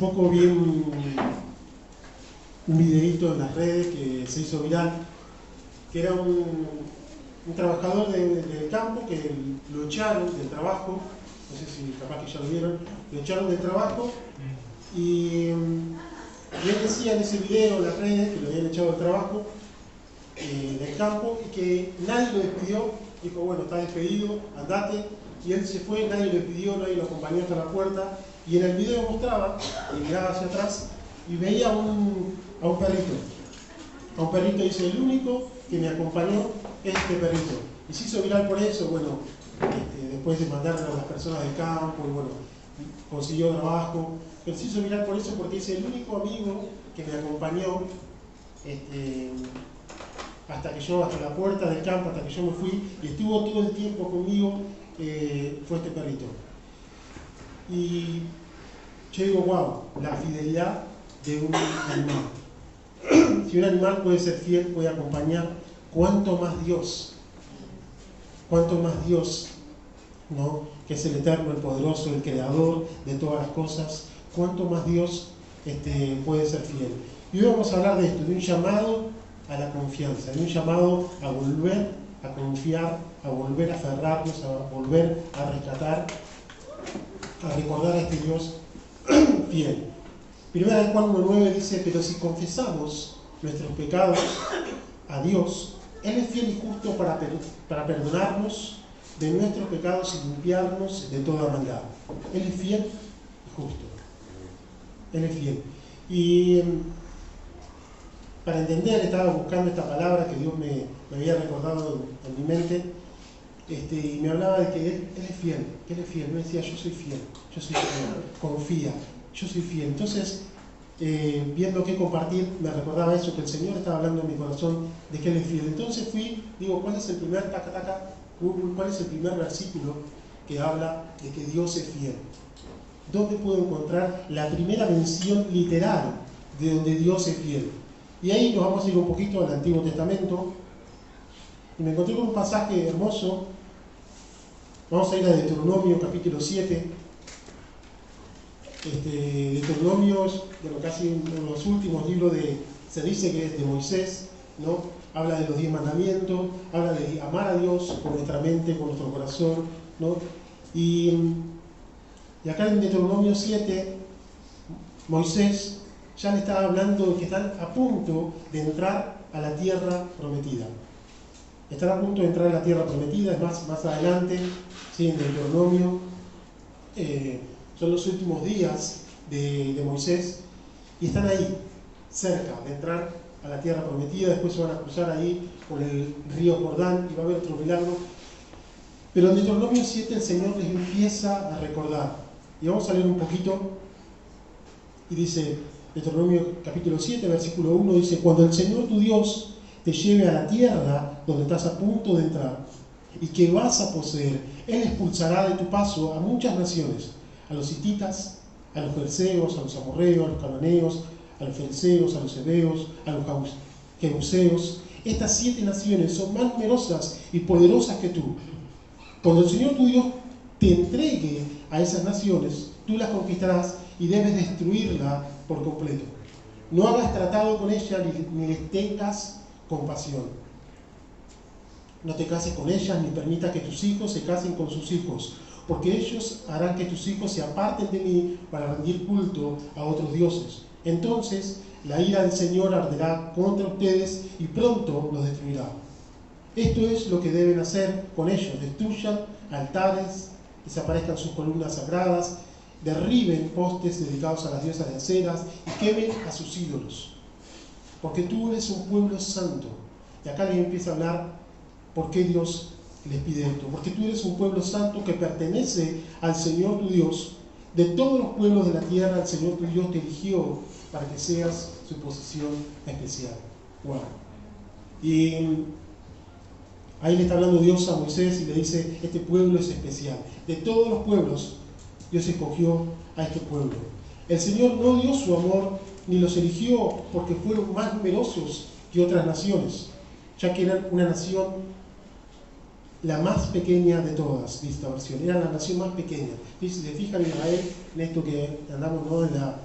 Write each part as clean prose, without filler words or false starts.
poco vi un videíto en las redes que se hizo viral, que era un trabajador del campo que lo echaron del trabajo, no sé si capaz que ya lo vieron, lo echaron del trabajo y él decía en ese video en las redes que lo habían echado del trabajo del campo y que nadie lo despidió, dijo bueno, está despedido, andate, y él se fue, nadie lo despidió, nadie lo acompañó hasta la puerta, y en el video mostraba, y miraba hacia atrás, y veía a un perrito, dice, el único que me acompañó es este perrito, y se hizo viral por eso, bueno, después de mandarle a las personas del campo, y bueno, consiguió trabajo, pero se hizo viral por eso, porque es el único amigo que me acompañó, hasta la puerta del campo, hasta que yo me fui, y estuvo todo el tiempo conmigo, fue este perrito. Y yo digo, wow, la fidelidad de un animal. Si un animal puede ser fiel, puede acompañar, ¿cuánto más Dios, ¿no? Que es el eterno, el poderoso, el creador de todas las cosas, cuánto más Dios puede ser fiel. Y hoy vamos a hablar de esto, de un llamado a la confianza, de un llamado a volver a confiar, a volver a aferrarnos, a volver a rescatar, a recordar a este Dios fiel. Primera de Juan 1:9 dice, pero si confesamos nuestros pecados a Dios, Él es fiel y justo para perdonarnos de nuestros pecados y limpiarnos de toda maldad. Él es fiel y justo. Él es fiel. Y para entender, estaba buscando esta palabra que Dios me había recordado en mi mente, y me hablaba de que Él es fiel, que Él es fiel. Me decía, yo soy fiel, confía, yo soy fiel. Entonces, viendo qué compartir, me recordaba eso, que el Señor estaba hablando en mi corazón de que Él es fiel. Entonces digo, ¿cuál es el primer cuál es el primer versículo que habla de que Dios es fiel? ¿Dónde puedo encontrar la primera mención literal de donde Dios es fiel? Y ahí nos vamos a ir un poquito al Antiguo Testamento. Y me encontré con un pasaje hermoso. Vamos a ir a Deuteronomio capítulo 7. Deuteronomio es, bueno, casi uno de los últimos libros se dice que es de Moisés, ¿no? Habla de los 10 mandamientos, habla de amar a Dios con nuestra mente, con nuestro corazón, ¿no? Y acá en Deuteronomio 7, Moisés ya le estaba hablando de que están a punto de entrar a la tierra prometida. Están a punto de entrar a la tierra prometida, es más adelante, ¿sí? En Deuteronomio, son los últimos días de Moisés, y están ahí, cerca de entrar a la tierra prometida. Después se van a cruzar ahí por el río Jordán, y va a haber otro milagro. Pero en Deuteronomio 7 el Señor les empieza a recordar, y vamos a leer un poquito, y dice, Deuteronomio capítulo 7, versículo 1, dice, cuando el Señor tu Dios te lleve a la tierra donde estás a punto de entrar y que vas a poseer, Él expulsará de tu paso a muchas naciones, a los hititas, a los gerzeos, a los amorreos, a los cananeos, a los fariseos, a los heveos, a los jebuseos. Estas 7 naciones son más numerosas y poderosas que tú. Cuando el Señor tu Dios te entregue a esas naciones, tú las conquistarás y debes destruirla por completo. No hagas tratado con ella ni les tengas compasión. No te cases con ellas ni permitas que tus hijos se casen con sus hijos, porque ellos harán que tus hijos se aparten de mí para rendir culto a otros dioses. Entonces la ira del Señor arderá contra ustedes y pronto los destruirá. Esto es lo que deben hacer con ellos: destruyan altares, desaparezcan sus columnas sagradas, derriben postes dedicados a las diosas de aceras y quemen a sus ídolos. Porque tú eres un pueblo santo. Y acá les empieza a hablar por qué Dios les pide esto. Porque tú eres un pueblo santo que pertenece al Señor tu Dios. De todos los pueblos de la tierra, el Señor tu Dios te eligió para que seas su posesión especial. Wow. Y ahí le está hablando Dios a Moisés y le dice, este pueblo es especial. De todos los pueblos, Dios escogió a este pueblo. El Señor no dio su amor ni los eligió porque fueron más numerosos que otras naciones, ya que eran una nación, la más pequeña de todas, dice esta versión. Era la nación más pequeña. Si se fijan en Israel, en esto que andamos, ¿no?,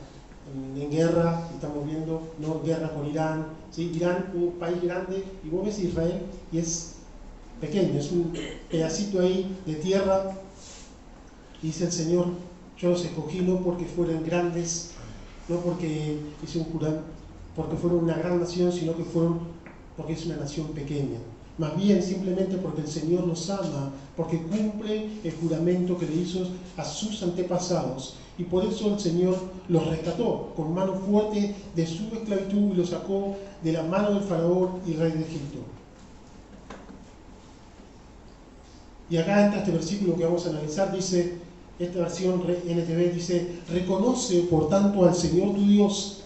en guerra, estamos viendo, ¿no? Guerra con Irán, ¿sí? Irán, un país grande, y vos ves Israel y es pequeño, es un pedacito ahí de tierra. Dice el Señor, yo los escogí no porque fueran grandes, no porque hice un juramento, porque fueron una gran nación, sino que fueron porque es una nación pequeña. Más bien simplemente porque el Señor los ama, porque cumple el juramento que le hizo a sus antepasados. Y por eso el Señor los rescató con mano fuerte de su esclavitud y los sacó de la mano del faraón y rey de Egipto. Y acá entra este versículo que vamos a analizar, dice, esta versión NTV dice, reconoce por tanto al Señor tu Dios,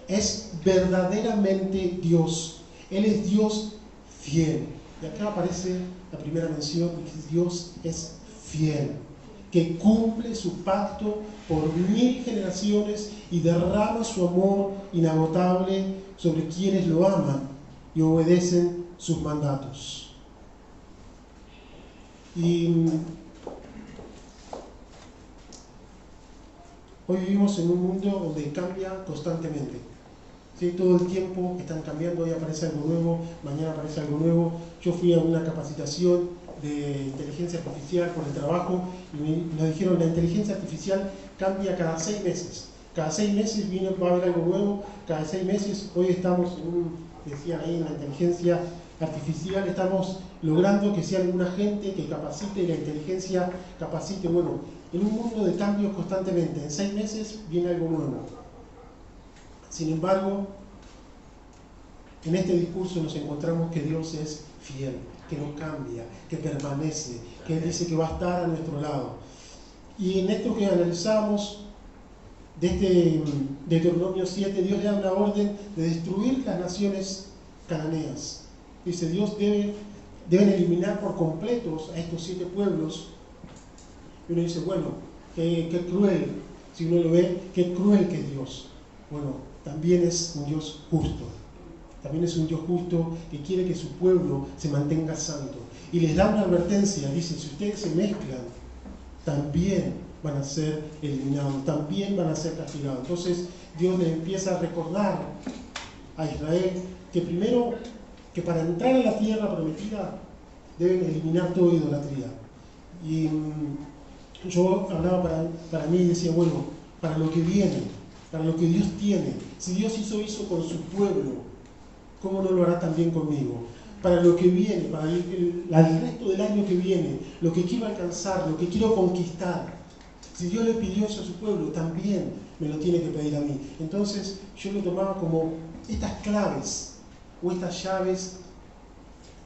es verdaderamente Dios, Él es Dios fiel. Y acá aparece la primera mención, que Dios es fiel, que cumple su pacto por 1000 generaciones y derrama su amor inagotable sobre quienes lo aman y obedecen sus mandatos. Y hoy vivimos en un mundo donde cambia constantemente. ¿Sí? Todo el tiempo están cambiando, hoy aparece algo nuevo, mañana aparece algo nuevo. Yo fui a una capacitación de inteligencia artificial por el trabajo y nos dijeron que la inteligencia artificial cambia cada 6 meses. Cada 6 meses va a haber algo nuevo, cada 6 meses. Hoy estamos decían ahí en la inteligencia artificial, estamos logrando que sea alguna gente que capacite y la inteligencia capacite. Bueno, en un mundo de cambios constantemente, en 6 meses viene algo nuevo. Sin embargo, en este discurso nos encontramos que Dios es fiel, que no cambia, que permanece, que Él dice que va a estar a nuestro lado. Y en esto que analizamos, de Deuteronomio 7, Dios le da una orden de destruir las naciones cananeas. Dice, Dios deben eliminar por completos a estos 7 pueblos. Y uno dice, bueno, qué cruel, si uno lo ve, qué cruel que es Dios. Bueno, también es un Dios justo. También es un Dios justo que quiere que su pueblo se mantenga santo. Y les da una advertencia, dice, si ustedes se mezclan, también van a ser eliminados, también van a ser castigados. Entonces Dios les empieza a recordar a Israel que primero, que para entrar a la tierra prometida, deben eliminar toda idolatría. Y yo hablaba para mí y decía, bueno, para lo que viene, para lo que Dios tiene, si Dios hizo eso con su pueblo, ¿cómo no lo hará también conmigo? Para lo que viene, para el resto del año que viene, lo que quiero alcanzar, lo que quiero conquistar. Si Dios le pidió eso a su pueblo, también me lo tiene que pedir a mí. Entonces yo lo tomaba como estas claves o estas llaves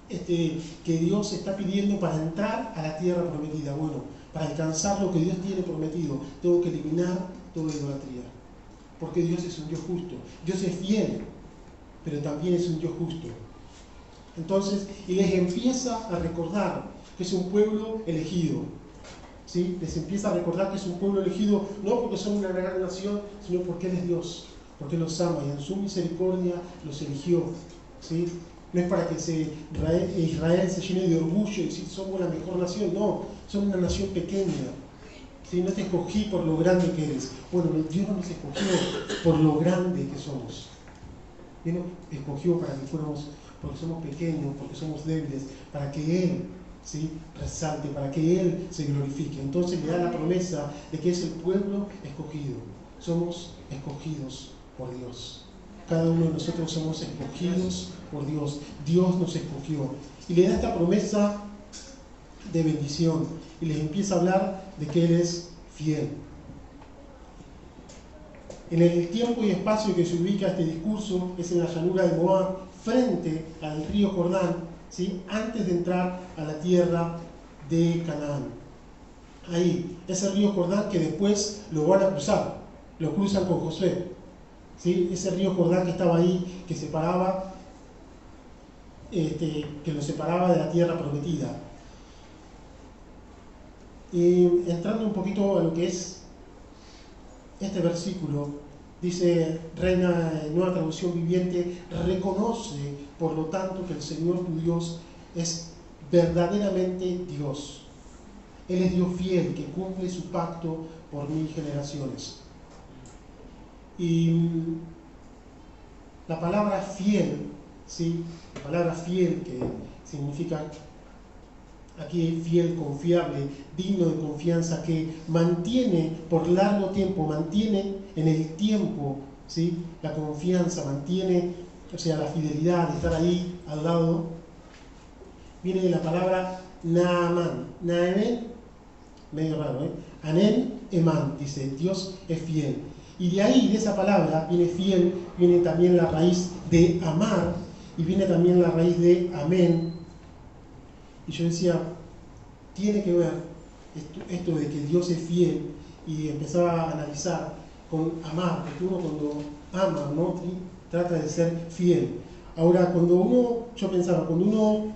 que Dios está pidiendo para entrar a la tierra prometida. Bueno, para alcanzar lo que Dios tiene prometido, tengo que eliminar toda idolatría. Porque Dios es un Dios justo. Dios es fiel, pero también es un Dios justo. Entonces, y les empieza a recordar que es un pueblo elegido. ¿Sí? Les empieza a recordar que es un pueblo elegido, no porque son una gran nación, sino porque Él es Dios, porque Él los ama y en su misericordia los eligió. ¿Sí? No es para que Israel se llene de orgullo y decir somos la mejor nación, no, son una nación pequeña. ¿Sí? No te escogí por lo grande que eres. Bueno, Dios no nos escogió por lo grande que somos. Dios nos escogió para que fuéramos, porque somos pequeños, porque somos débiles, para que Él, ¿sí?, resalte, para que Él se glorifique. Entonces le da la promesa de que es el pueblo escogido. Somos escogidos por Dios. Cada uno de nosotros somos escogidos por Dios. Dios nos escogió. Y le da esta promesa de bendición. Y les empieza a hablar de que Él es fiel. En el tiempo y espacio que se ubica este discurso es en la llanura de Moab, frente al río Jordán, ¿sí?, antes de entrar a la tierra de Canaán. Ahí, ese río Jordán que después lo van a cruzar, lo cruzan con Josué. ¿Sí? Ese río Jordán que estaba ahí, que separaba, que lo separaba de la tierra prometida. Y entrando un poquito a lo que es este versículo, dice Nueva Traducción Viviente, reconoce por lo tanto que el Señor tu Dios es verdaderamente Dios. Él es Dios fiel que cumple su pacto por 1000 generaciones. Y la palabra fiel, ¿sí? La palabra fiel, que significa aquí fiel, confiable, digno de confianza, que mantiene por largo tiempo, mantiene en el tiempo, ¿sí? La confianza, mantiene, o sea, la fidelidad de estar ahí al lado, viene de la palabra Naaman. Naaman, medio raro, ¿eh? Anen Eman, dice, Dios es fiel. Y de ahí, de esa palabra, viene fiel, viene también la raíz de amar, y viene también la raíz de amén. Y yo decía, tiene que ver esto de que Dios es fiel, y empezaba a analizar con amar, porque uno cuando ama, ¿no? Trata de ser fiel. Ahora, yo pensaba, cuando uno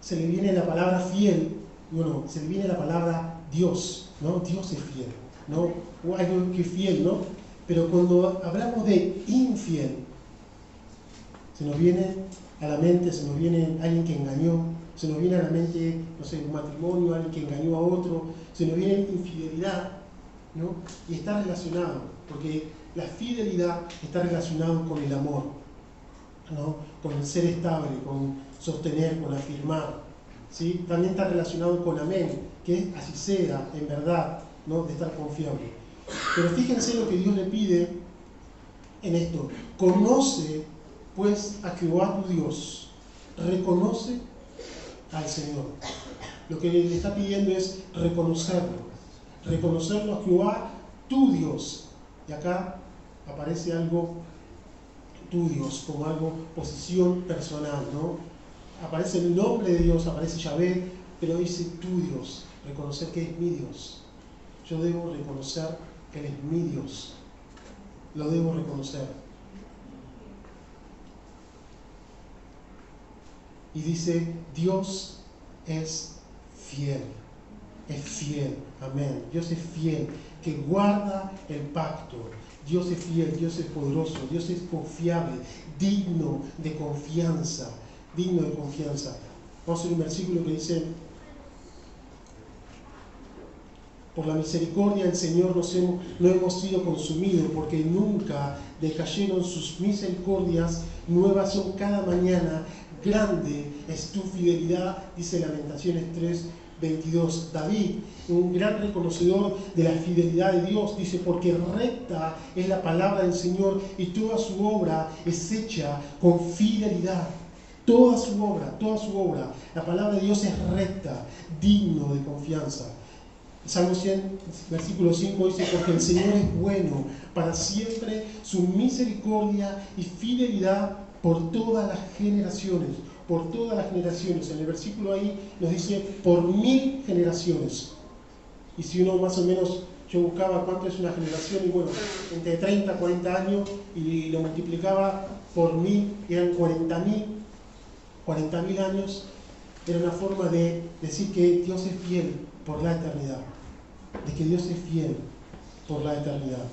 se le viene la palabra fiel, bueno, se le viene la palabra Dios, ¿no? Dios es fiel, ¿no? O algo que es fiel, ¿no? Pero cuando hablamos de infiel, se nos viene a la mente, se nos viene alguien que engañó, se nos viene a la mente, no sé, un matrimonio, alguien que engañó a otro, se nos viene infidelidad, ¿no? Y está relacionado, porque la fidelidad está relacionado con el amor, ¿no? Con el ser estable, con sostener, con afirmar, ¿sí? También está relacionado con amén, que es así sea, en verdad, ¿no? De estar confiable. Pero fíjense lo que Dios le pide en esto. Conoce pues a Jehová tu Dios, reconoce al Señor. Lo que le está pidiendo es reconocerlo a Jehová tu Dios. Y acá aparece algo, tu Dios, como algo, posición personal, ¿no? Aparece el nombre de Dios, aparece Yahvé, pero dice tu Dios, reconocer que es mi Dios. Yo debo reconocer que Él es mi Dios, lo debo reconocer. Y dice, Dios es fiel, amén. Dios es fiel, que guarda el pacto. Dios es fiel, Dios es poderoso, Dios es confiable, digno de confianza, Vamos a ver un versículo que dice, por la misericordia del Señor no hemos sido consumidos, porque nunca decayeron sus misericordias, nuevas son cada mañana, grande es tu fidelidad, dice Lamentaciones 3:22. David, un gran reconocedor de la fidelidad de Dios, dice, porque recta es la palabra del Señor y toda su obra es hecha con fidelidad. Toda su obra, la palabra de Dios es recta, digno de confianza. Salmo 100, versículo 5 dice, porque el Señor es bueno, para siempre su misericordia y fidelidad por todas las generaciones. En el versículo ahí nos dice, por 1000 generaciones. Y si uno más o menos, yo buscaba cuánto es una generación, y bueno, entre 30 a 40 años, y lo multiplicaba por 1000, eran 40.000 años. Era una forma de decir que Dios es fiel por la eternidad, de que Dios es fiel por la eternidad.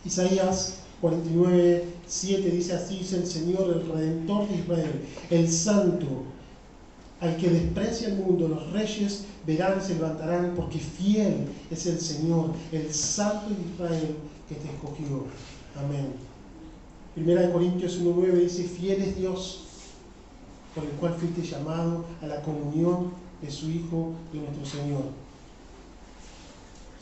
Isaías 49:7 dice, así dice el Señor, el Redentor de Israel, el Santo, al que desprecia el mundo, los reyes verán y se levantarán, porque fiel es el Señor, el Santo de Israel que te escogió. Amén. 1 Corintios 1:9 dice, fiel es Dios, por el cual fuiste llamado a la comunión de su Hijo, de nuestro Señor.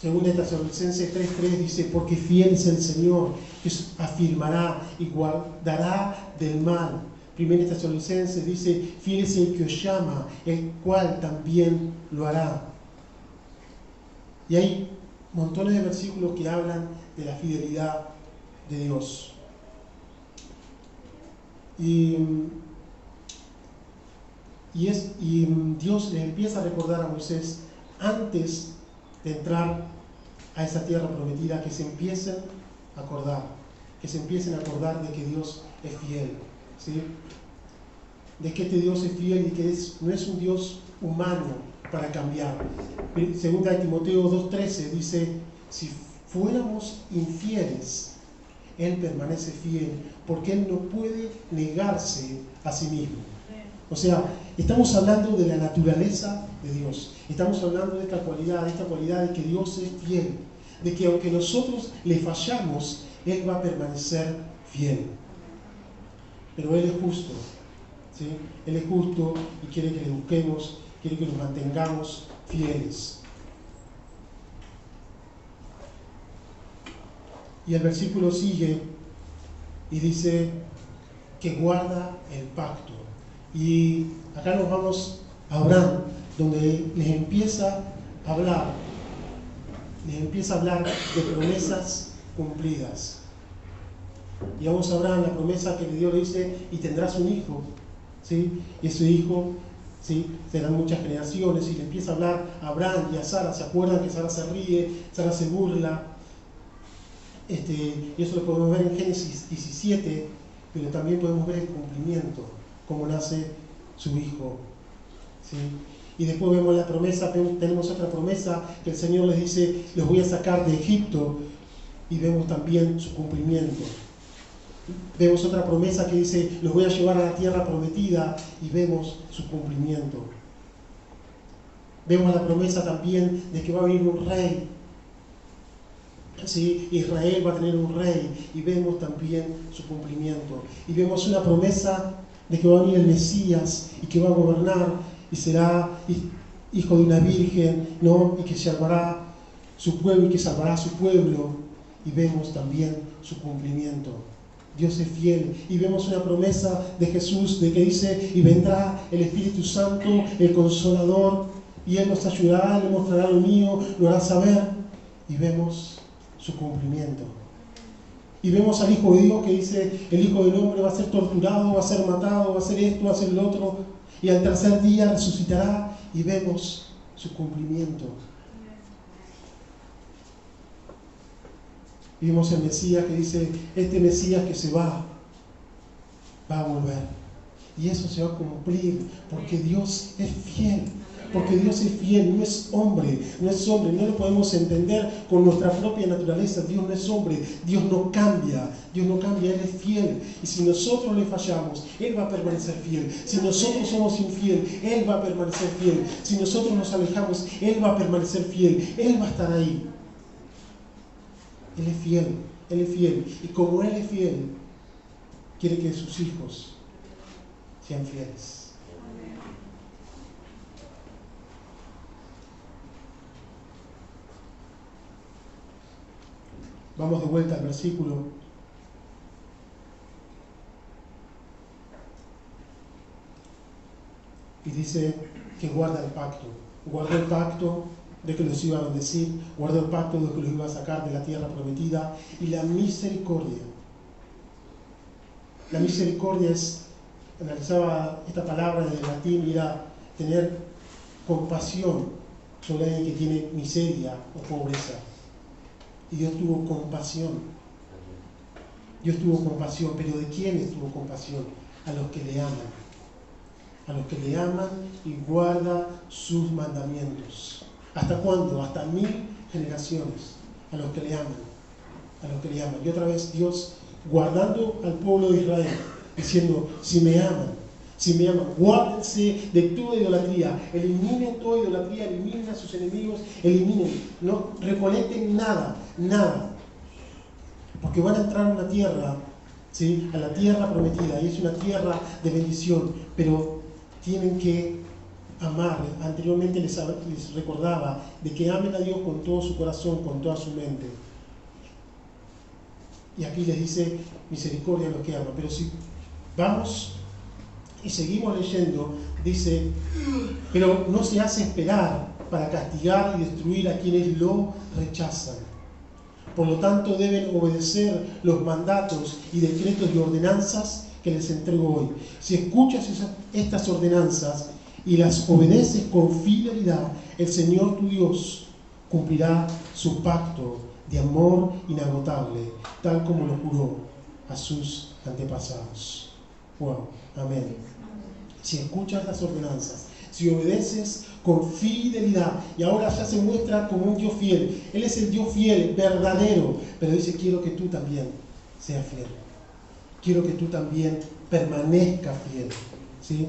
Según Tesalonicenses 3:3 dice, porque fiel es el Señor, que os afirmará y guardará del mal. Primera Tesalonicenses dice, fiel es el que os llama, el cual también lo hará. Y hay montones de versículos que hablan de la fidelidad de Dios. Y Dios le empieza a recordar a Moisés, antes de entrar a esa tierra prometida, que se empiecen a acordar de que Dios es fiel, ¿sí? De que este Dios es fiel y que no es un Dios humano para cambiar. Segunda de Timoteo 2:13 dice, si fuéramos infieles, Él permanece fiel, porque Él no puede negarse a sí mismo. O sea, estamos hablando de la naturaleza de Dios. Estamos hablando de esta cualidad de que Dios es fiel. De que aunque nosotros le fallamos, Él va a permanecer fiel. Pero Él es justo, ¿sí? Él es justo y quiere que le busquemos, quiere que nos mantengamos fieles. Y el versículo sigue y dice que guarda el pacto. Y acá nos vamos a Abraham, donde les empieza a hablar de promesas cumplidas. Y vamos a Abraham, la promesa que Dios le dice, y tendrás un hijo, ¿sí? Y ese hijo, ¿sí?, serán muchas generaciones, y le empieza a hablar a Abraham y a Sara. ¿Se acuerdan que Sara se ríe, Sara se burla? Y eso lo podemos ver en Génesis 17, pero también podemos ver el cumplimiento, cómo nace su hijo, ¿sí? Y después vemos la promesa, tenemos otra promesa que el Señor les dice, los voy a sacar de Egipto, y vemos también su cumplimiento. Vemos otra promesa que dice, los voy a llevar a la tierra prometida, y vemos su cumplimiento. Vemos la promesa también de que va a venir un rey. ¿Sí? Israel va a tener un rey, y vemos también su cumplimiento. Y vemos una promesa de que va a venir el Mesías y que va a gobernar y será hijo de una virgen, ¿no? Y que salvará su pueblo y que salvará a su pueblo, y vemos también su cumplimiento. Dios es fiel. Y vemos una promesa de Jesús de que dice, y vendrá el Espíritu Santo, el Consolador, y Él nos ayudará, le mostrará lo mío, lo hará saber, y vemos su cumplimiento. Y vemos al Hijo de Dios que dice, el Hijo del Hombre va a ser torturado, va a ser matado, va a hacer esto, va a hacer lo otro, y al tercer día resucitará, y vemos su cumplimiento. Y vemos el Mesías que dice, este Mesías que se va a volver. Y eso se va a cumplir, porque Dios es fiel. Porque Dios es fiel, no es hombre, no lo podemos entender con nuestra propia naturaleza. Dios no es hombre, Dios no cambia, Él es fiel. Y si nosotros le fallamos, Él va a permanecer fiel. Si nosotros somos infieles, Él va a permanecer fiel. Si nosotros nos alejamos, Él va a permanecer fiel, Él va a estar ahí. Él es fiel. Y como Él es fiel, quiere que sus hijos sean fieles. Vamos de vuelta al versículo. Y dice que guarda el pacto. Guardó el pacto de que los iba a bendecir, guardó el pacto de que los iba a sacar de la tierra prometida, y la misericordia. La misericordia es, analizaba esta palabra en el latín, era tener compasión sobre alguien que tiene miseria o pobreza. Y Dios tuvo compasión. Dios tuvo compasión, pero ¿de quiénes tuvo compasión? A los que le aman. A los que le aman y guarda sus mandamientos. ¿Hasta cuándo? Hasta 1000 generaciones. A los que le aman. A los que le aman. Y otra vez Dios guardando al pueblo de Israel, diciendo, si me aman, guárdense de toda idolatría, eliminen toda idolatría, eliminen a sus enemigos, no recolecten nada, porque van a entrar a una tierra, ¿sí?, a la tierra prometida, y es una tierra de bendición, pero tienen que amar. Anteriormente les recordaba de que amen a Dios con todo su corazón, con toda su mente. Y aquí les dice misericordia a los que aman. Pero si vamos y seguimos leyendo, dice, pero no se hace esperar para castigar y destruir a quienes lo rechazan. Por lo tanto, deben obedecer los mandatos y decretos y ordenanzas que les entrego hoy. Si escuchas estas ordenanzas y las obedeces con fidelidad, el Señor tu Dios cumplirá su pacto de amor inagotable, tal como lo juró a sus antepasados. Wow, amén. Si escuchas las ordenanzas, si obedeces con fidelidad, y ahora ya se muestra como un Dios fiel. Él es el Dios fiel, verdadero, pero dice, quiero que tú también seas fiel. Quiero que tú también permanezcas fiel, ¿sí?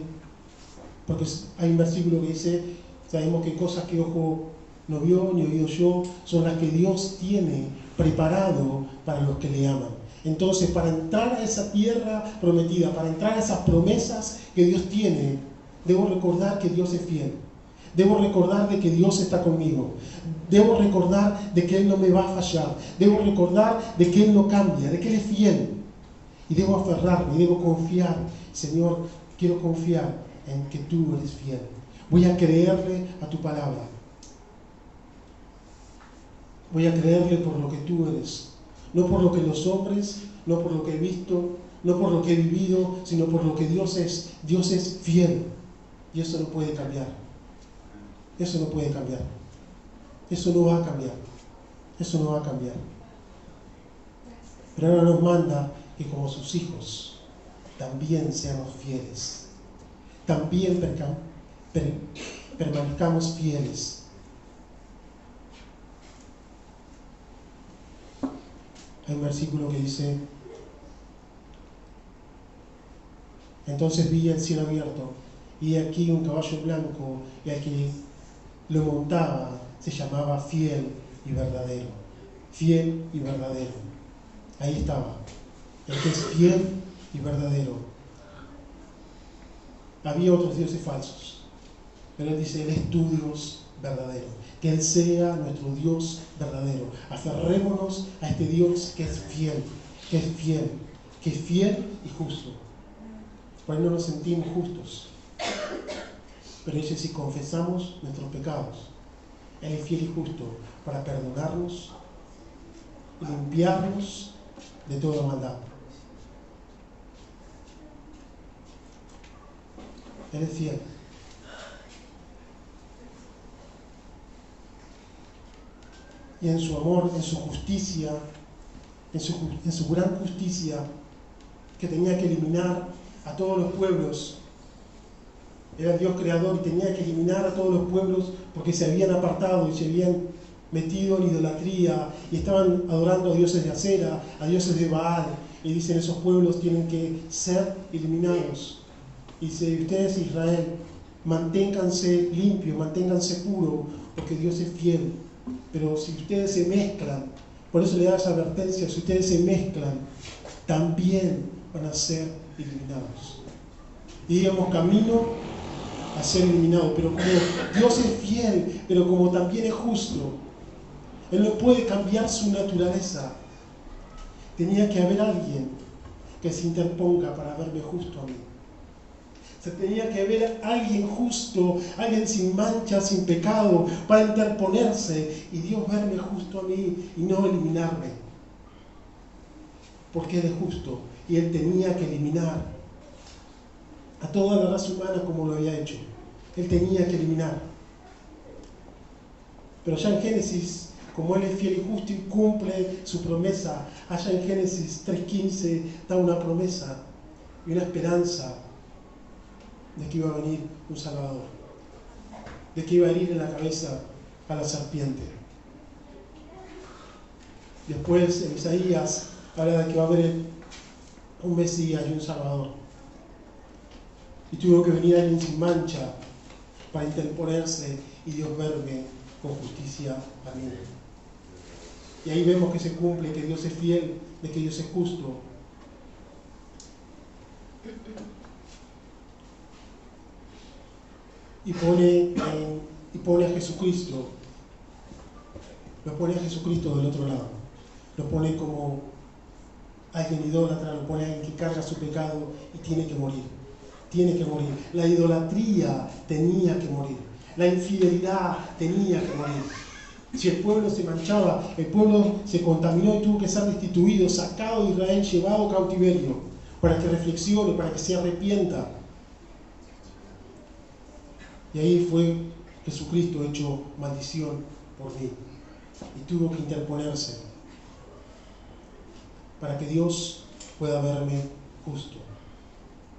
Porque hay un versículo que dice, sabemos que cosas que ojo no vio ni oído yo son las que Dios tiene preparado para los que le aman. Entonces, para entrar a esa tierra prometida, para entrar a esas promesas que Dios tiene, debo recordar que Dios es fiel. Debo recordar de que Dios está conmigo. Debo recordar de que Él no me va a fallar. Debo recordar de que Él no cambia, de que Él es fiel. Y debo aferrarme, y debo confiar. Señor, quiero confiar en que tú eres fiel. Voy a creerle a tu palabra. Voy a creerle por lo que tú eres. No por lo que los hombres, no por lo que he visto, no por lo que he vivido, sino por lo que Dios es. Dios es fiel. Y eso no puede cambiar. Eso no puede cambiar. Eso no va a cambiar. Eso no va a cambiar. Pero ahora nos manda que como sus hijos también seamos fieles. También permanezcamos fieles. Hay un versículo que dice: entonces vi el cielo abierto, y aquí un caballo blanco, y al que lo montaba se llamaba Fiel y Verdadero. Fiel y verdadero. Ahí estaba. El que es fiel y verdadero. Había otros dioses falsos, pero Él dice: Él es tu Dios verdadero. Que Él sea nuestro Dios verdadero. Aferrémonos a este Dios que es fiel, que es fiel, que es fiel y justo. Por ahí no nos sentimos justos, pero dice: si confesamos nuestros pecados, Él es fiel y justo para perdonarnos y limpiarnos de toda maldad. Él es fiel. Y en su amor, en su justicia, en su gran justicia, que tenía que eliminar a todos los pueblos. Era Dios creador y tenía que eliminar a todos los pueblos porque se habían apartado y se habían metido en idolatría y estaban adorando a dioses de Acera, a dioses de Baal. Y dicen: esos pueblos tienen que ser eliminados. Y dice: ustedes, Israel, manténganse limpios, manténganse puros, porque Dios es fiel. Pero si ustedes se mezclan, por eso le da esa advertencia: si ustedes se mezclan, también van a ser eliminados. Y digamos, camino a ser eliminado. Pero como Dios es fiel, pero como también es justo, Él no puede cambiar su naturaleza. Tenía que haber alguien que se interponga para verme justo a mí. Se tenía que haber alguien justo, alguien sin mancha, sin pecado, para interponerse y Dios verme justo a mí y no eliminarme. Porque Él es justo y Él tenía que eliminar a toda la raza humana como lo había hecho. Él tenía que eliminar. Pero ya en Génesis, como Él es fiel y justo y cumple su promesa, allá en Génesis 3:15 da una promesa y una esperanza de que iba a venir un Salvador, de que iba a herir en la cabeza a la serpiente. Después en Isaías habla de que va a haber un Mesías y un Salvador. Y tuvo que venir alguien sin mancha para interponerse y Dios verme con justicia a mí. Y ahí vemos que se cumple, que Dios es fiel, de que Dios es justo. Y pone a Jesucristo, lo pone a Jesucristo del otro lado. Lo pone como alguien idólatra, lo pone a alguien que carga su pecado y tiene que morir. Tiene que morir. La idolatría tenía que morir. La infidelidad tenía que morir. Si el pueblo se manchaba, el pueblo se contaminó y tuvo que ser destituido, sacado de Israel, llevado a cautiverio, para que reflexione, para que se arrepienta. Y ahí fue Jesucristo hecho maldición por mí. Y tuvo que interponerse para que Dios pueda verme justo.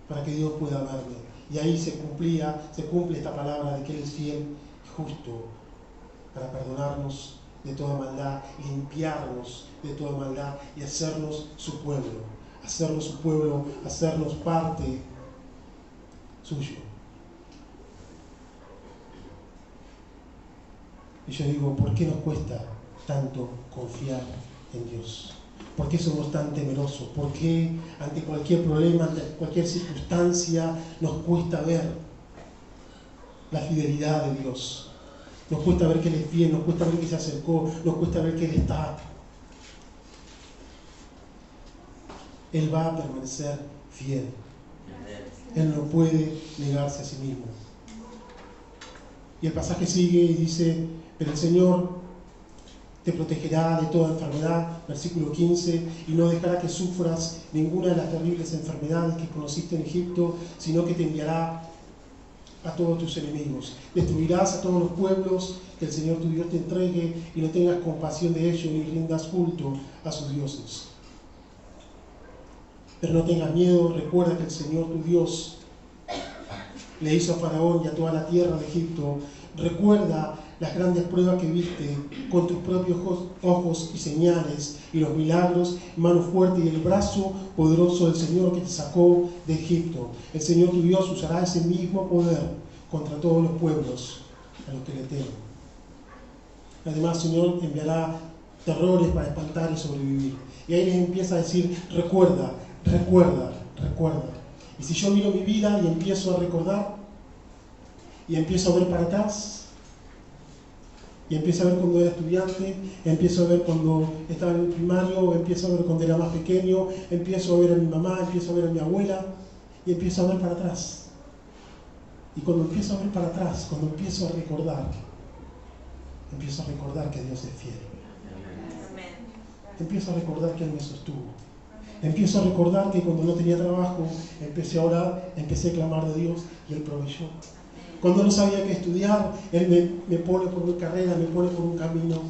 Para que Dios pueda verme. Y ahí se cumple esta palabra de que Él es fiel y justo para perdonarnos de toda maldad, limpiarnos de toda maldad y hacernos su pueblo. Hacernos su pueblo, hacernos parte suyo. Y yo digo, ¿por qué nos cuesta tanto confiar en Dios? ¿Por qué somos tan temerosos? ¿Por qué ante cualquier problema, ante cualquier circunstancia, nos cuesta ver la fidelidad de Dios? Nos cuesta ver que Él es fiel, nos cuesta ver que se acercó, nos cuesta ver que Él está. Él va a permanecer fiel. Él no puede negarse a sí mismo. Y el pasaje sigue y dice, pero el Señor te protegerá de toda enfermedad, versículo 15, y no dejará que sufras ninguna de las terribles enfermedades que conociste en Egipto, sino que te enviará a todos tus enemigos. Destruirás a todos los pueblos que el Señor tu Dios te entregue, y no tengas compasión de ellos ni rindas culto a sus dioses. Pero no tengas miedo, recuerda que el Señor tu Dios le hizo a Faraón y a toda la tierra de Egipto. Recuerda las grandes pruebas que viste con tus propios ojos y señales, y los milagros, mano fuerte y el brazo poderoso del Señor que te sacó de Egipto. El Señor tu Dios usará ese mismo poder contra todos los pueblos a los que le temen. Además, el Señor enviará terrores para espantar y sobrevivir. Y ahí les empieza a decir, recuerda, recuerda, recuerda. Y si yo miro mi vida y empiezo a recordar, y empiezo a ver para atrás, y empiezo a ver cuando era estudiante, empiezo a ver cuando estaba en el primario, empiezo a ver cuando era más pequeño, empiezo a ver a mi mamá, empiezo a ver a mi abuela, y empiezo a ver para atrás. Y cuando empiezo a ver para atrás, cuando empiezo a recordar que Dios es fiel. Empiezo a recordar que Él me sostuvo. Empiezo a recordar que cuando no tenía trabajo, empecé a orar, empecé a clamar a Dios y Él proveyó. Cuando no sabía qué estudiar, Él me pone por una carrera, me pone por un camino.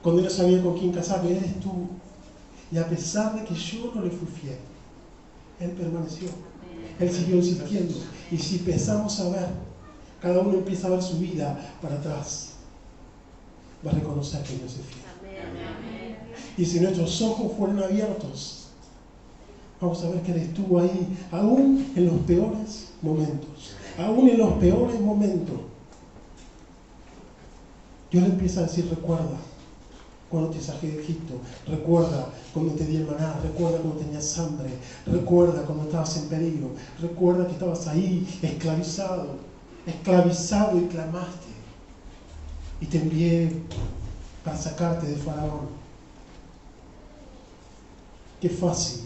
Cuando no sabía con quién casarme, Él estuvo. Y a pesar de que yo no le fui fiel, Él permaneció. Él siguió insistiendo. Y si empezamos a ver, cada uno empieza a ver su vida para atrás, va a reconocer que Dios es fiel. Amén. Y si nuestros ojos fueron abiertos, vamos a ver que Él estuvo ahí, aún en los peores momentos. Aún en los peores momentos. Dios le empieza a decir, recuerda cuando te saqué de Egipto, recuerda cuando te di el maná, recuerda cuando tenías hambre, recuerda cuando estabas en peligro, recuerda que estabas ahí esclavizado y clamaste. Y te envié para sacarte de Faraón. Qué fácil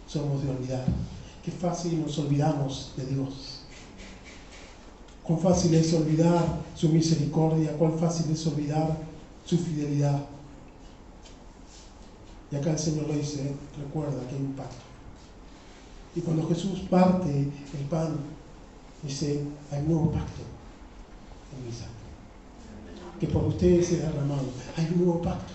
somos de olvidar, qué fácil nos olvidamos de Dios. Cuán fácil es olvidar su misericordia, cuán fácil es olvidar su fidelidad. Y acá el Señor lo dice, recuerda que hay un pacto. Y cuando Jesús parte el pan, dice, hay un nuevo pacto en mi sangre, que por ustedes es derramado. Hay un nuevo pacto.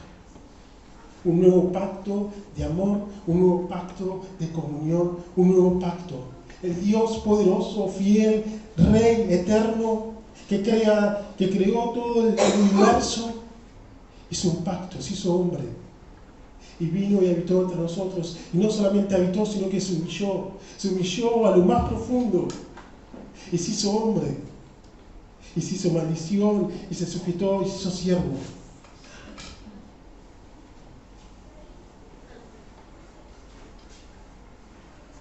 Un nuevo pacto de amor, un nuevo pacto de comunión, un nuevo pacto. El Dios poderoso, fiel, Rey eterno, que creó todo el universo, hizo un pacto, se hizo hombre. Y vino y habitó entre nosotros. Y no solamente habitó, sino que se humilló a lo más profundo. Y se hizo hombre. Y se hizo maldición, y se sujetó, y se hizo siervo.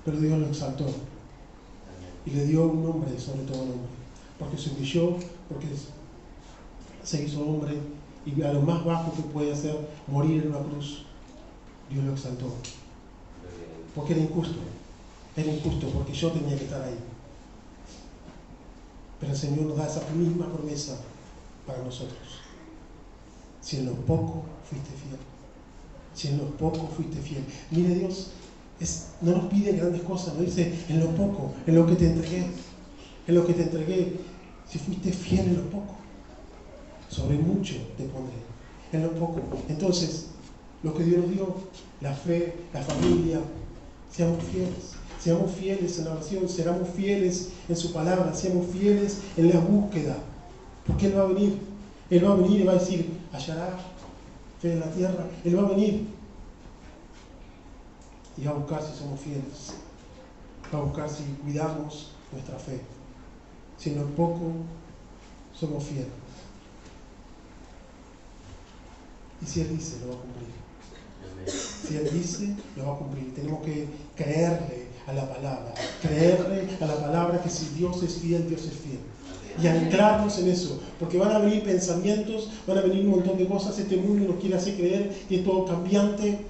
Pero Dios lo exaltó y le dio un nombre sobre todo nombre, porque se humilló, porque se hizo hombre, y a lo más bajo que puede hacer, morir en una cruz, Dios lo exaltó, porque era injusto, porque yo tenía que estar ahí. Pero el Señor nos da esa misma promesa para nosotros. Si en lo poco fuiste fiel, si en lo poco fuiste fiel. Mire, Dios no nos pide grandes cosas, nos dice, en lo poco, en lo que te entregué, si fuiste fiel en lo poco, sobre mucho te pondré, en lo poco. Entonces, lo que Dios nos dio, la fe, la familia, seamos fieles en la oración, seamos fieles en su palabra, seamos fieles en la búsqueda, porque Él va a venir y va a decir, hallará fe en la tierra. Él va a venir y va a buscar si somos fieles, va a buscar si cuidamos nuestra fe, si en lo poco somos fieles. Y si Él dice, lo va a cumplir. Si Él dice, lo va a cumplir. Tenemos que creerle a la palabra. Creerle a la palabra que si Dios es fiel, Dios es fiel. Y anclarnos en eso. Porque van a venir pensamientos, van a venir un montón de cosas. Este mundo nos quiere hacer creer que es todo cambiante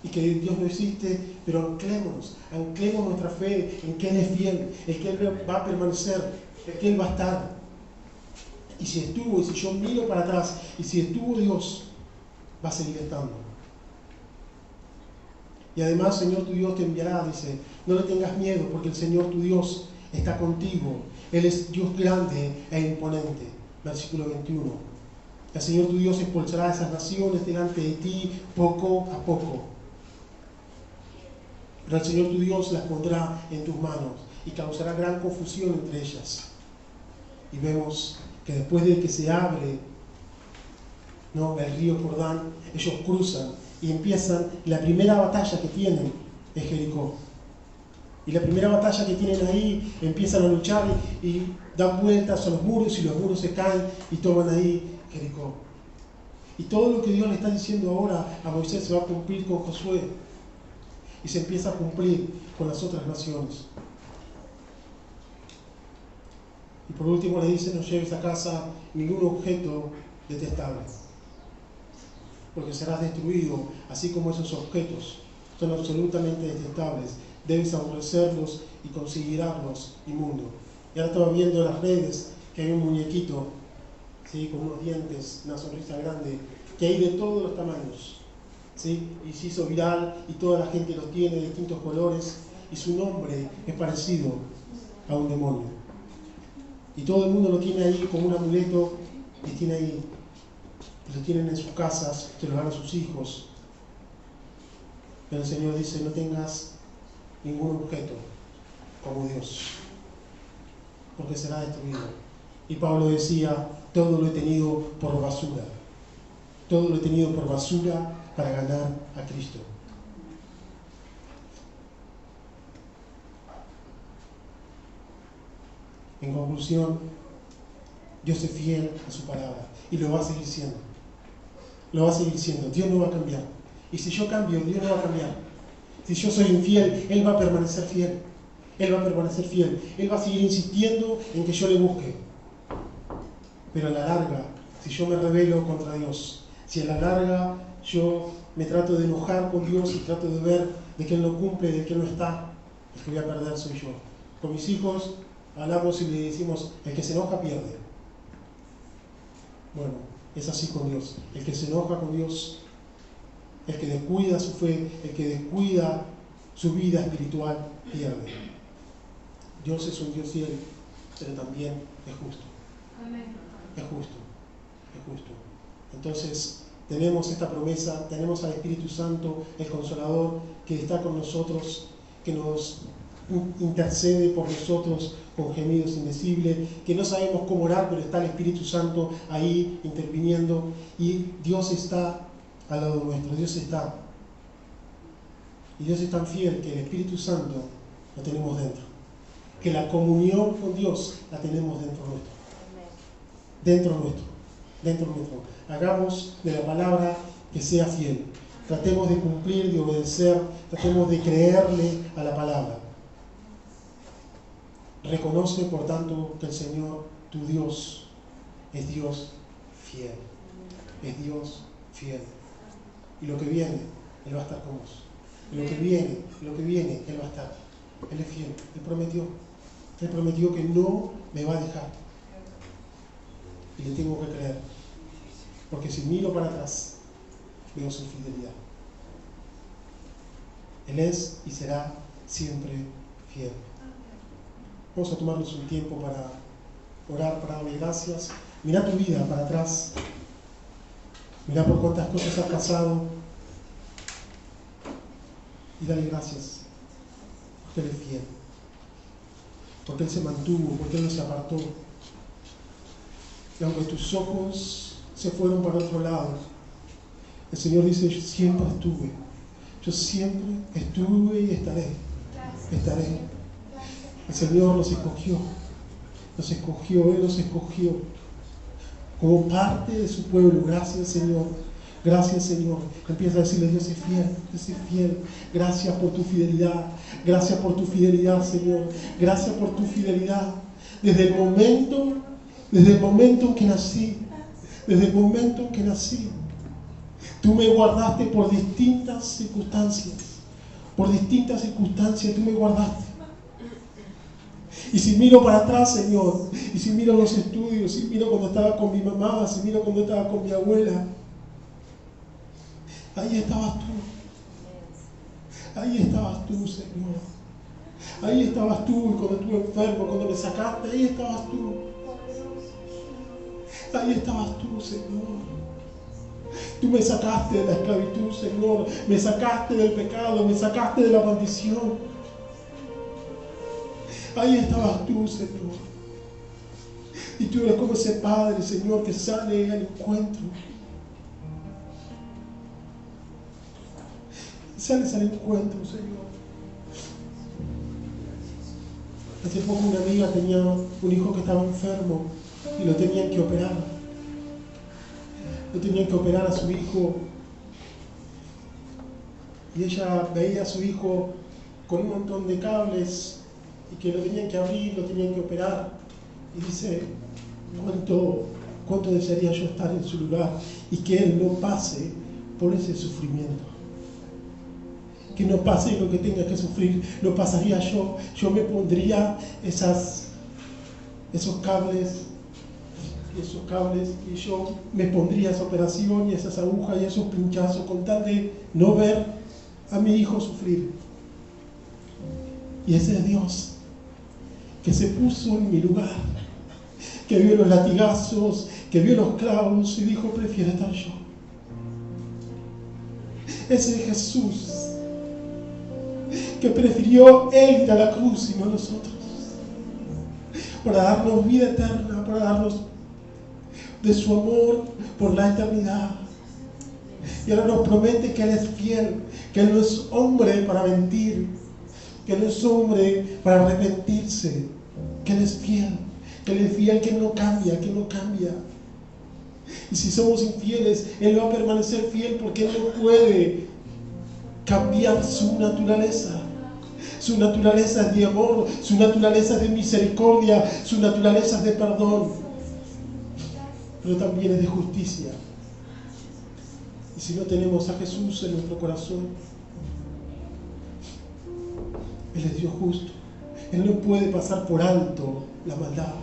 y que Dios no existe. Pero anclemos nuestra fe en que Él es fiel, en que Él va a permanecer, en que Él va a estar. Y si estuvo, y si yo miro para atrás, y si estuvo Dios, va a seguir estando. Y además, Señor tu Dios te enviará, dice, no le tengas miedo, porque el Señor tu Dios está contigo. Él es Dios grande e imponente. Versículo 21. El Señor tu Dios expulsará a esas naciones delante de ti poco a poco. Pero el Señor tu Dios las pondrá en tus manos y causará gran confusión entre ellas. Y vemos que después de que se abre, ¿no?, el río Jordán, ellos cruzan y empiezan. La primera batalla que tienen es Jericó. Y la primera batalla que tienen ahí, empiezan a luchar y dan vueltas a los muros y los muros se caen y toman ahí Jericó. Y todo lo que Dios le está diciendo ahora a Moisés se va a cumplir con Josué. Y se empieza a cumplir con las otras naciones. Y por último le dice, no lleves a casa ningún objeto detestable, porque serás destruido, así como esos objetos son absolutamente detestables. Debes aborrecerlos y considerarlos inmundos. Y ahora estaba viendo en las redes que hay un muñequito, ¿sí?, con unos dientes, una sonrisa grande, que hay de todos los tamaños, ¿sí? Y se hizo viral y toda la gente lo tiene de distintos colores y su nombre es parecido a un demonio. Y todo el mundo lo tiene ahí como un amuleto y tiene ahí, lo tienen en sus casas, se lo dan a sus hijos. Pero el Señor dice, no tengas ningún objeto como Dios, porque será destruido. Y Pablo decía, todo lo he tenido por basura. Todo lo he tenido por basura para ganar a Cristo. En conclusión, Dios es fiel a su palabra y lo va a seguir siendo. Lo va a seguir siendo. Dios no va a cambiar. Y si yo cambio, Dios no va a cambiar. Si yo soy infiel, Él va a permanecer fiel. Él va a permanecer fiel. Él va a seguir insistiendo en que yo le busque. Pero a la larga, si yo me rebelo contra Dios, si a la larga yo me trato de enojar con Dios y trato de ver de que Él no cumple, de que Él no está, el que voy a perder soy yo. Con mis hijos hablamos y le decimos, el que se enoja pierde. Bueno, es así con Dios. El que se enoja con Dios, el que descuida su fe, el que descuida su vida espiritual, pierde. Dios es un Dios fiel, pero también es justo. Es justo, es justo. Entonces, tenemos esta promesa, tenemos al Espíritu Santo, el Consolador, que está con nosotros, que nos intercede por nosotros con gemidos indecibles, que no sabemos cómo orar, pero está el Espíritu Santo ahí interviniendo y Dios está al lado nuestro, Dios está. Y Dios es tan fiel que el Espíritu Santo lo tenemos dentro, que la comunión con Dios la tenemos dentro nuestro. Dentro nuestro. Hagamos de la palabra que sea fiel. Tratemos de cumplir, de obedecer, tratemos de creerle a la palabra. Reconoce, por tanto, que el Señor, tu Dios, es Dios fiel. Es Dios fiel. Y lo que viene, Él va a estar con vos. Y lo que viene, Él va a estar. Él es fiel. Él prometió que no me va a dejar. Y le tengo que creer, porque si miro para atrás veo su fidelidad. Él es y será siempre fiel. Vamos a tomarnos un tiempo para orar, para darle gracias. Mirá tu vida para atrás, mirá por cuántas cosas has pasado y dale gracias, porque Él es fiel, porque Él se mantuvo, porque Él no se apartó. Y aunque tus ojos se fueron para otro lado, el Señor dice, yo siempre estuve y estaré. El Señor nos escogió, Él nos escogió como parte de su pueblo. Gracias, Señor, Gracias, Señor. Empieza a decirle: Dios es fiel, Dios es fiel. Gracias por tu fidelidad. Gracias por tu fidelidad, Señor. Gracias por tu fidelidad. Desde el momento en que nací, tú me guardaste por distintas circunstancias. Tú me guardaste. Y si miro para atrás, Señor, y si miro los estudios, si miro cuando estaba con mi mamá, si miro cuando estaba con mi abuela, ahí estabas tú. Ahí estabas tú, Señor. Ahí estabas tú, y cuando estuve enfermo, cuando me sacaste, ahí estabas tú. Ahí estabas tú, Señor. Tú me sacaste de la esclavitud, Señor. Me sacaste del pecado, me sacaste de la maldición. Ahí estabas tú, Señor. Y tú eres como ese Padre, Señor, que sale al encuentro. Sales al encuentro, Señor. Hace poco una amiga tenía un hijo que estaba enfermo y lo tenían que operar. Lo tenían que operar a su hijo. Y ella veía a su hijo con un montón de cables y que lo tenían que abrir, lo tenían que operar. Y dice: ¿cuánto desearía yo estar en su lugar y que él no pase por ese sufrimiento? Que no pase lo que tenga que sufrir, lo pasaría yo. Yo me pondría esos cables y yo me pondría esa operación y esas agujas y esos pinchazos con tal de no ver a mi hijo sufrir. Y ese es Dios, que se puso en mi lugar, que vio los latigazos, que vio los clavos y dijo: prefiero estar yo. Ese es Jesús, que prefirió Él ir a la cruz y no nosotros, para darnos vida eterna, para darnos de su amor por la eternidad. Y ahora nos promete que Él es fiel, que Él no es hombre para mentir, que Él no es hombre para arrepentirse, que Él es fiel, que no cambia, Y si somos infieles, Él va a permanecer fiel, porque Él no puede cambiar su naturaleza. Su naturaleza es de amor, su naturaleza es de misericordia, su naturaleza es de perdón, pero también es de justicia. Y si no tenemos a Jesús en nuestro corazón, Él es Dios justo. Él no puede pasar por alto la maldad.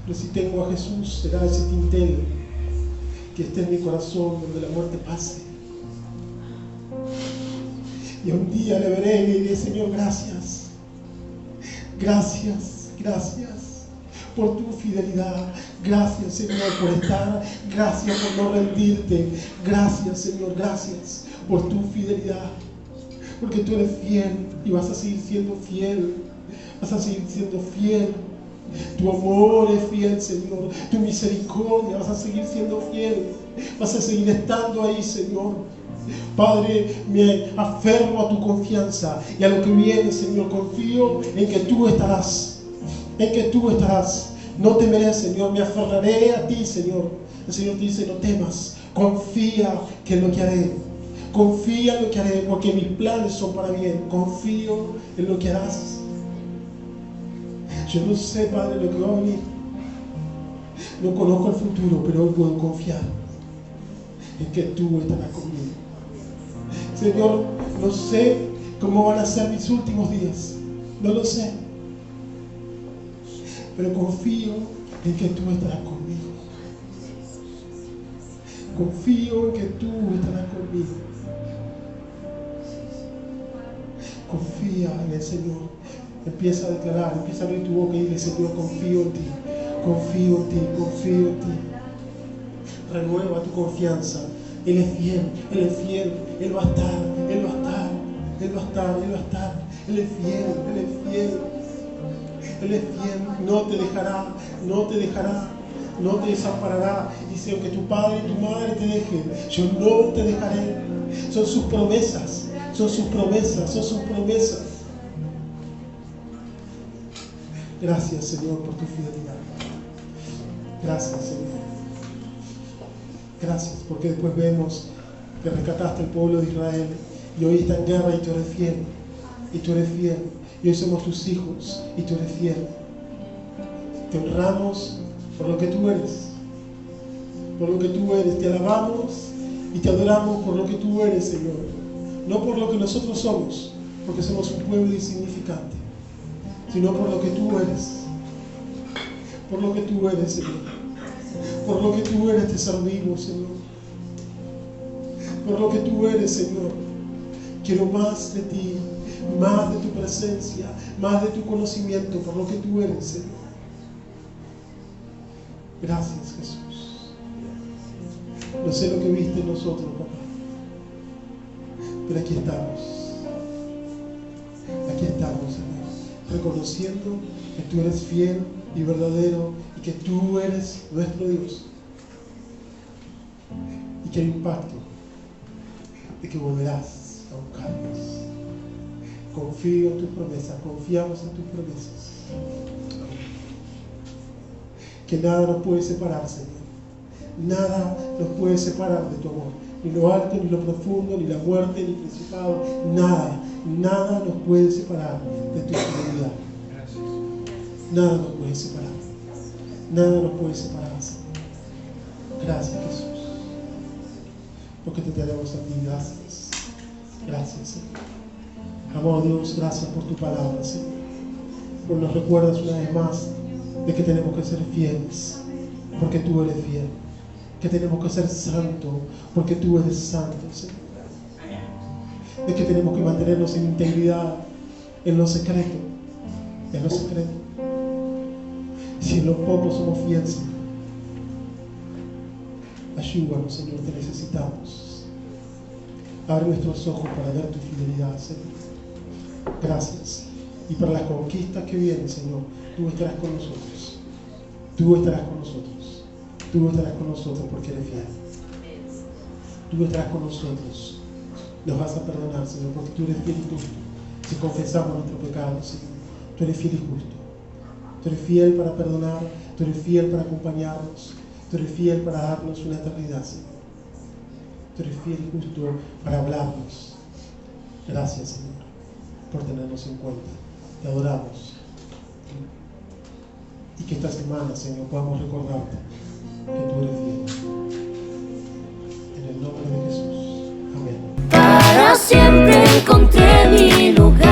Pero si tengo a Jesús, será ese tintel que esté en mi corazón, donde la muerte pase. Y un día le veré y le diré: Señor, gracias por tu fidelidad. Gracias, Señor, por estar. Gracias por no rendirte. Gracias, Señor, gracias por tu fidelidad. Porque tú eres fiel y vas a seguir siendo fiel. Tu amor es fiel, Señor. Tu misericordia, vas a seguir siendo fiel. Vas a seguir estando ahí, Señor. Padre, me aferro a tu confianza y a lo que viene, Señor. Confío en que tú estarás. No temeré, Señor. Me aferraré a ti, Señor. El Señor te dice: no temas. Confía en lo que haré. Porque mis planes son para bien. Confío en lo que harás. Yo no sé, Padre, lo que va a venir. No conozco el futuro, pero hoy puedo confiar en que tú estarás conmigo. Señor, no sé cómo van a ser mis últimos días. No lo sé. Pero confío en que tú estarás conmigo. Confía en el Señor. Empieza a declarar, empieza a abrir tu boca y dile: Señor, confío en ti. Renueva tu confianza. Él es fiel. Él va a estar. Él es fiel. No te dejará. No te desamparará. Dice: aunque tu padre y tu madre te dejen, yo no te dejaré. Son sus promesas. Gracias, Señor, por tu fidelidad. Gracias, Señor. Gracias, porque después vemos que rescataste al pueblo de Israel y hoy está en guerra y tú eres fiel. Y tú eres fiel. Y hoy somos tus hijos y tú eres fiel. Te honramos por lo que tú eres. Por lo que tú eres. Te alabamos y te adoramos por lo que tú eres, Señor. No por lo que nosotros somos, porque somos un pueblo insignificante, sino por lo que tú eres. Por lo que tú eres, Señor. Por lo que tú eres, te servimos, Señor. Por lo que tú eres, Señor. Quiero más de ti, más de tu presencia, más de tu conocimiento, por lo que tú eres, Señor. Gracias, Jesús. No sé lo que viste en nosotros, papá, pero aquí estamos. Aquí estamos, Señor, reconociendo que tú eres fiel y verdadero y que tú eres nuestro Dios. Y que hay un pacto de que volverás a buscarnos. Confío en tus promesas, confiamos en tus promesas. Que nada nos puede separar, Señor. Nada nos puede separar de tu amor. Ni lo alto, ni lo profundo, ni la muerte, ni el principado. Nada nos puede separar de tu fidelidad. Nada nos puede separar. Nada nos puede separar, Señor. Gracias, Jesús. Porque te tenemos a ti. Gracias. Gracias, Señor. Amor Dios, gracias por tu palabra, Señor. Porque nos recuerdas una vez más de que tenemos que ser fieles, porque tú eres fiel. Que tenemos que ser santos, porque tú eres santo, Señor. De que tenemos que mantenernos en integridad, en lo secreto. En lo secreto. Si en lo poco somos fieles, Señor, ayúdanos, Señor, te necesitamos. Abre nuestros ojos para ver tu fidelidad, Señor. Gracias. Y para las conquistas que vienen, Señor, tú estarás con nosotros. Tú estarás con nosotros. Tú estarás con nosotros porque eres fiel. Tú estarás con nosotros. Nos vas a perdonar, Señor, porque tú eres fiel y justo. Si confesamos nuestro pecado, Señor, tú eres fiel y justo. Tú eres fiel para perdonar, tú eres fiel para acompañarnos, tú eres fiel para darnos una eternidad, Señor. Tú eres fiel y justo para hablarnos. Gracias, Señor, por tenernos en cuenta. Te adoramos. Y que esta semana, Señor, podamos recordarte que tú eres fiel. En el nombre de Jesús. Amén. Para siempre encontré mi lugar.